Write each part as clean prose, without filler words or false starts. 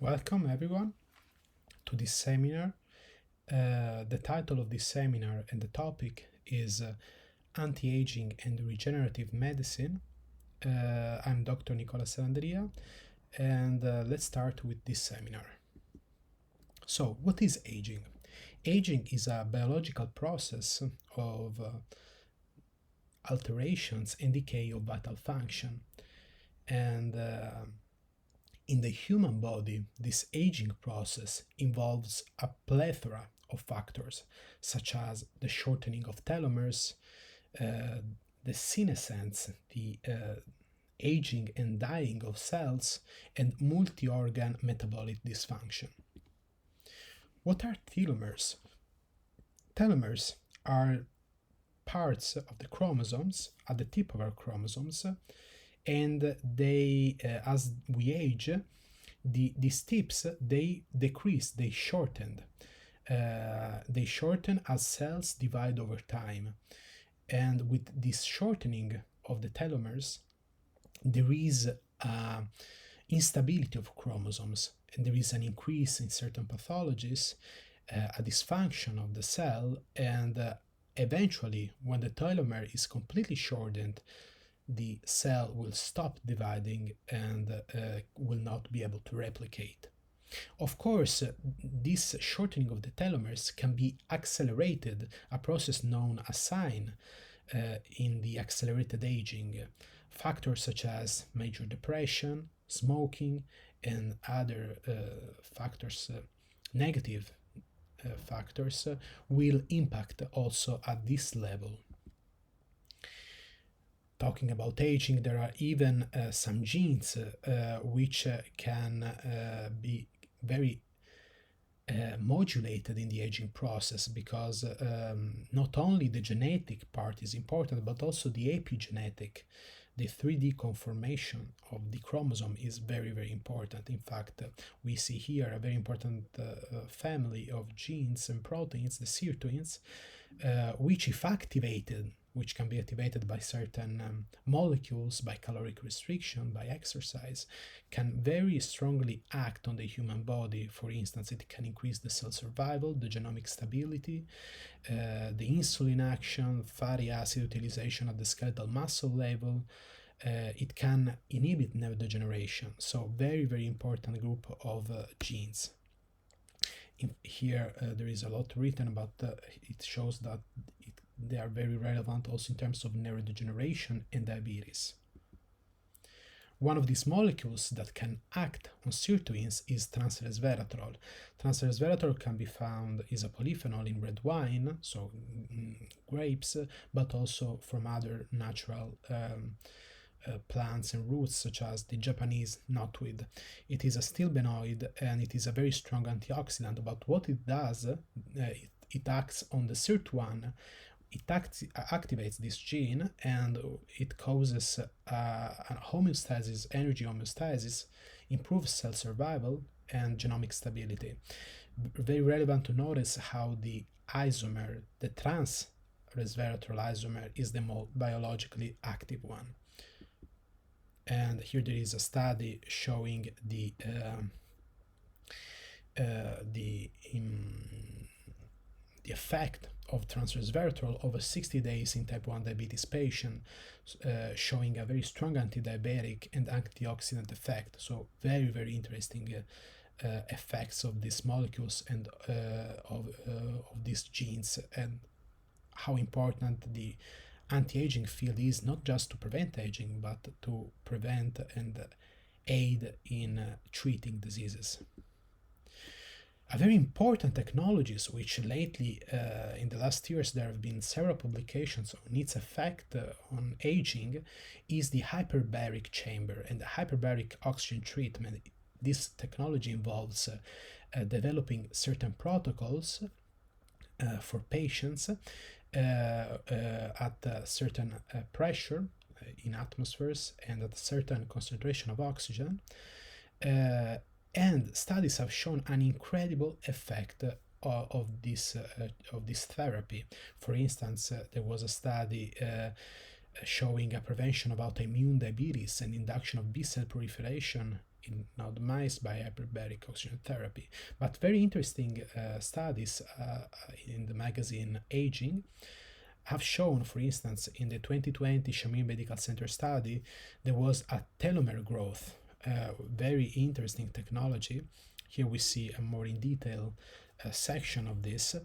Welcome everyone to this seminar. The title of this seminar and the topic is Anti-Aging and Regenerative Medicine. I'm Dr. Nicola Sarandria, and let's start with this seminar. So, what is aging? Aging is a biological process of alterations and decay of vital function, and in the human body, this aging process involves a plethora of factors, such as the shortening of telomeres, the senescence, the aging and dying of cells, and multi-organ metabolic dysfunction. What are telomeres? Telomeres are parts of the chromosomes, at the tip of our chromosomes, and they, as we age, these tips, they decrease, they shorten. They shorten as cells divide over time. And with this shortening of the telomeres, there is instability of chromosomes, and there is an increase in certain pathologies, a dysfunction of the cell, and eventually, when the telomere is completely shortened, the cell will stop dividing and will not be able to replicate. Of course, this shortening of the telomeres can be accelerated, a process known as SIGN in the accelerated aging. Factors such as major depression, smoking, and other factors, negative factors, will impact also at this level. Talking about aging, there are even some genes which can be very modulated in the aging process, because not only the genetic part is important, but also the epigenetic, the 3D conformation of the chromosome is very, very important. In fact, we see here a very important family of genes and proteins, the sirtuins, which if activated, which can be activated by certain molecules, by caloric restriction, by exercise, can very strongly act on the human body. For instance, it can increase the cell survival, the genomic stability, the insulin action, fatty acid utilization at the skeletal muscle level. It can inhibit neurodegeneration. So very, very important group of genes. Here there is a lot written about it shows that they are very relevant also in terms of neurodegeneration and diabetes. One of these molecules that can act on sirtuins is transresveratrol. Transresveratrol can be found, is a polyphenol in red wine, so grapes, but also from other natural plants and roots, such as the Japanese knotweed. It is a stilbenoid and it is a very strong antioxidant, but what it does, it acts on the SIRT1. It activates this gene, and it causes homeostasis, energy homeostasis, improves cell survival and genomic stability. Very relevant to notice how the isomer, the trans-resveratrol isomer, is the most biologically active one. And here there is a study showing the effect of transresveratrol over 60 days in type 1 diabetes patients, showing a very strong anti-diabetic and antioxidant effect. So very, very interesting effects of these molecules and of these genes, and how important the anti-aging field is, not just to prevent aging, but to prevent and aid in treating diseases. A very important technologies which lately, in the last years, there have been several publications on its effect on aging, is the hyperbaric chamber and the hyperbaric oxygen treatment. This technology involves developing certain protocols for patients at a certain pressure in atmospheres and at a certain concentration of oxygen. And studies have shown an incredible effect of this therapy. For instance, there was a study showing a prevention of autoimmune diabetes and induction of B-cell proliferation in not mice by hyperbaric oxygen therapy. But very interesting studies in the magazine Aging have shown, for instance, in the 2020 Shamir Medical Center study, there was a telomere growth, very interesting technology. Here we see a more in detail section of this,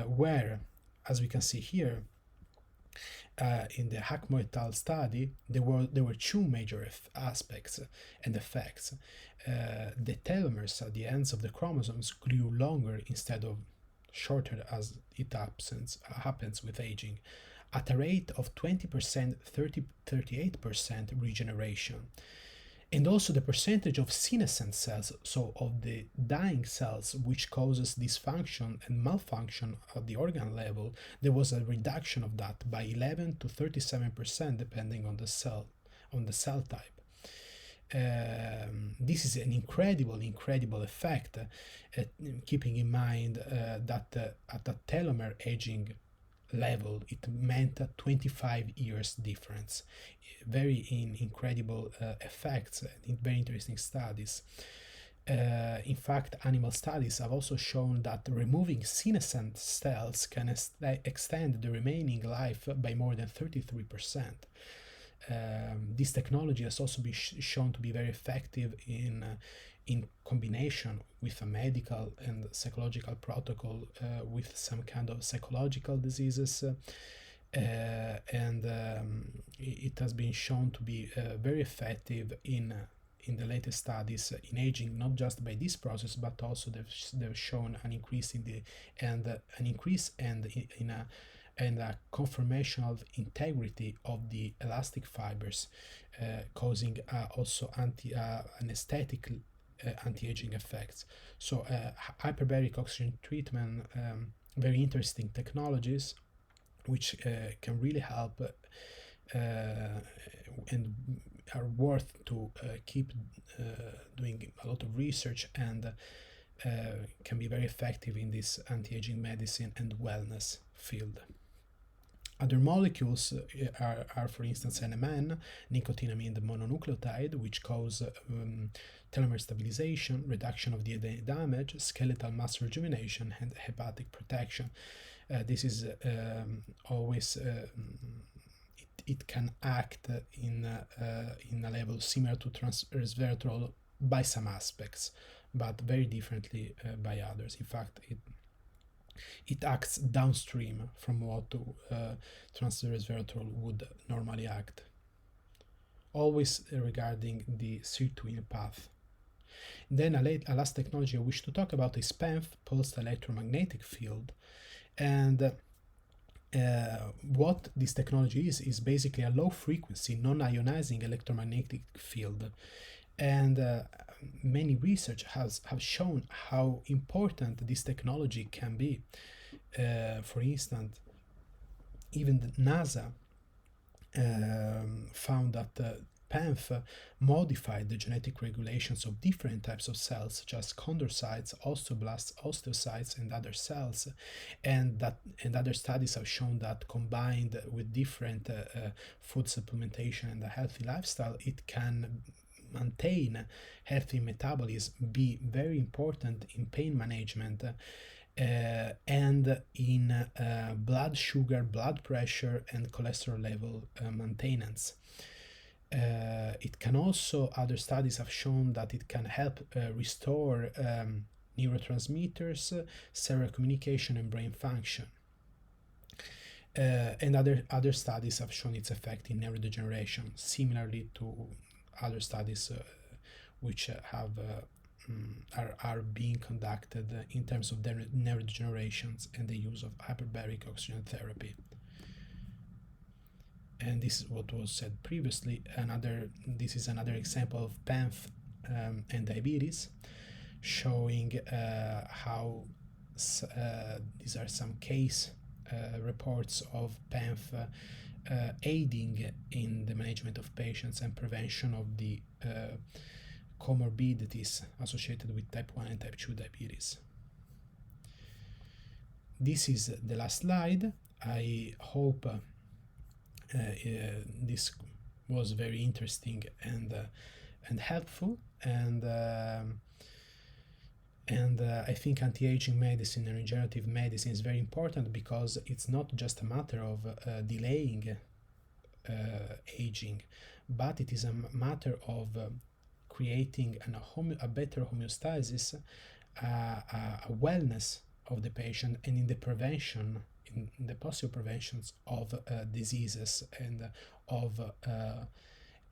where, as we can see here, in the Hackmo et al. Study, there were two major aspects and effects. The telomeres at the ends of the chromosomes grew longer instead of shorter, as it happens with aging, at a rate of 20%, 38% regeneration. And also the percentage of senescent cells, so of the dying cells, which causes dysfunction and malfunction at the organ level, there was a reduction of that by 11 to 37% depending on the cell type. This is an incredible effect, keeping in mind that at the telomere aging level it meant a 25 years difference. Very incredible effects and very interesting studies. In fact, animal studies have also shown that removing senescent cells can extend the remaining life by more than 33%. This technology has also been shown to be very effective in combination with a medical and psychological protocol with some kind of psychological diseases, and it has been shown to be very effective in the latest studies in aging, not just by this process, but also they've shown an increase in a confirmation of integrity of the elastic fibers, causing also anesthetic anti-aging effects. So hyperbaric oxygen treatment, very interesting technologies which can really help and are worth to keep doing a lot of research, and can be very effective in this anti-aging medicine and wellness field. Other molecules are, for instance, NMN, nicotinamide mononucleotide, which cause telomere stabilization, reduction of DNA damage, skeletal muscle rejuvenation, and hepatic protection. This is always, it can act in a level similar to resveratrol by some aspects, but very differently by others. In fact, it acts downstream from what transresveratrol would normally act, always regarding the sirtuin path. Then a last technology I wish to talk about is PEMF, pulsed electromagnetic field. And what this technology is basically a low frequency, non-ionizing electromagnetic field. And many research have shown how important this technology can be. For instance, even the NASA found that PEMF modified the genetic regulations of different types of cells, such as chondrocytes, osteoblasts, osteocytes, and other cells, and other studies have shown that combined with different food supplementation and a healthy lifestyle, it can maintain healthy metabolism, be very important in pain management, and in blood sugar, blood pressure, and cholesterol level maintenance. It can also, other studies have shown that it can help restore neurotransmitters, cellular communication, and brain function. And other studies have shown its effect in neurodegeneration, similarly to other studies which have are being conducted in terms of neurodegenerations and the use of hyperbaric oxygen therapy. And this is what was said previously. This is another example of PEMF and diabetes, showing how these are some case reports of PEMF aiding in the management of patients and prevention of the comorbidities associated with type 1 and type 2 diabetes. This is the last slide. I hope this was very interesting and and helpful. And I think anti-aging medicine and regenerative medicine is very important because it's not just a matter of delaying aging, but it is a matter of creating a better homeostasis, a wellness of the patient, and in the prevention, in the possible preventions of diseases and of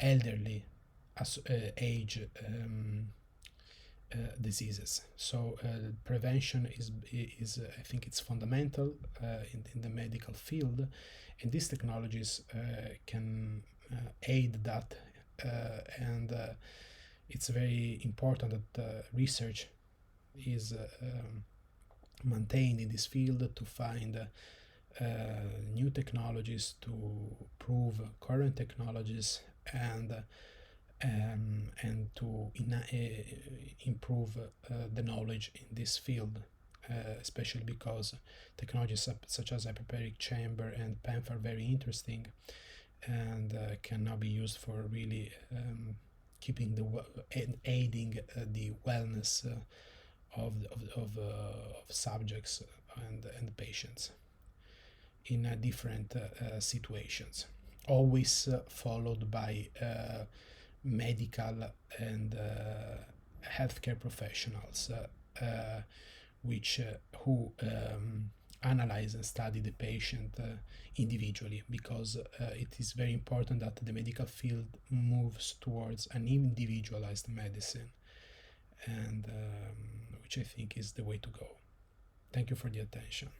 elderly age diseases. So prevention is I think it's fundamental in the medical field, and these technologies can aid that, and it's very important that research is maintained in this field to find new technologies to prove current technologies, and to improve the knowledge in this field, especially because technologies such as hyperbaric chamber and PEMF are very interesting, and can now be used for really keeping and aiding the wellness of subjects and patients in different situations, always followed by medical and healthcare professionals who analyze and study the patient individually, because it is very important that the medical field moves towards an individualized medicine, and which I think is the way to go. Thank you for the attention.